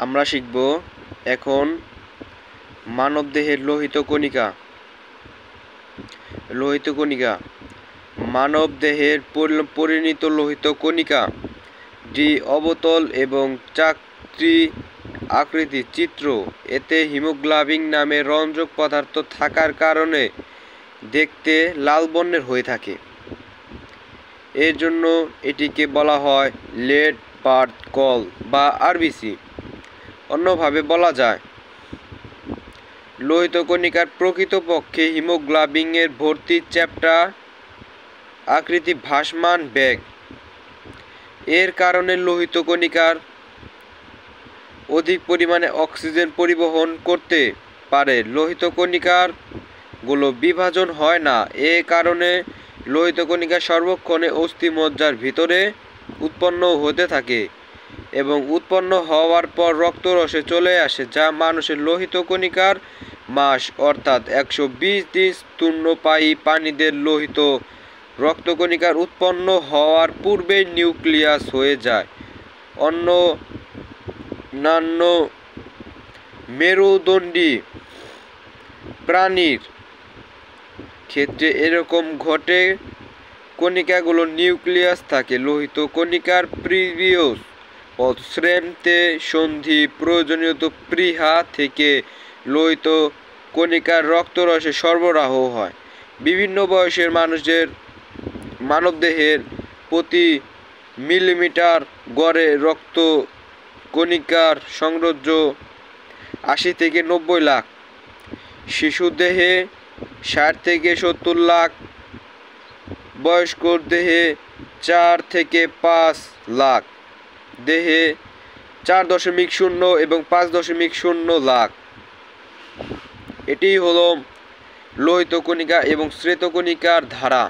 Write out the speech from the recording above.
আমরা শিখব এখন মানবদেহের লোহিত কণিকা। লোহিত কণিকা মানবদেহের পরিণত লোহিত কণিকা টি অবতল এবং চাকতি আকৃতির চিত্র। এতে হিমোগ্লোবিন নামে রঞ্জক পদার্থ থাকার কারণে দেখতে লাল বর্ণের হয়ে থাকে। এর জন্য এটিকে বলা হয় রেড ব্লাড সেল বা আরবিসি। অন্যভাবে বলা যায় লোহিত কণিকার প্রকৃতপক্ষে হিমোগ্লোবিনের ভর্তি চ্যাপ্টা আকৃতি ভাসমান ব্যাগ। এর কারণে লোহিত কণিকার অধিক পরিমাণে অক্সিজেন পরিবহন করতে পারে। লোহিত কণিকার গুলো বিভাজন হয় না। এ কারণে লোহিত কণিকা সর্বক্ষণে অস্থিমজ্জার ভিতরে উৎপন্ন হতে থাকে এবং উৎপন্ন হওয়ার পর রক্তরসে চলে আসে, যা মানুষের লোহিত কণিকার মাস অর্থাৎ 120 দিন স্তন্যপায়ী প্রাণীদের লোহিত রক্তকণিকার উৎপন্ন হওয়ার পূর্বে নিউক্লিয়াস হয়ে যায়। অন্যান্য মেরুদণ্ডী প্রাণীর ক্ষেত্রে এরকম ঘটে, কণিকাগুলো নিউক্লিয়াস থাকে। লোহিত কণিকার প্রিভিয়াস শ্রেণীতে সন্ধি প্রয়োজনীয়ত প্লীহা থেকে লোহিত কণিকার রক্তরসে সরবরাহ হয়। বিভিন্ন বয়সের মানবদেহের প্রতি মিলিমিটার গড়ে রক্ত কণিকার সংরজ্য 80 থেকে 90 লাখ, শিশু দেহে 60 থেকে 70 লাখ, বয়স্ক দেহে 4 থেকে 5 লাখ, দেহে 4.0 এবং 5.0 লাখ। এটি হলো লোহিত কণিকা এবং শ্বেত কণিকার ধারা।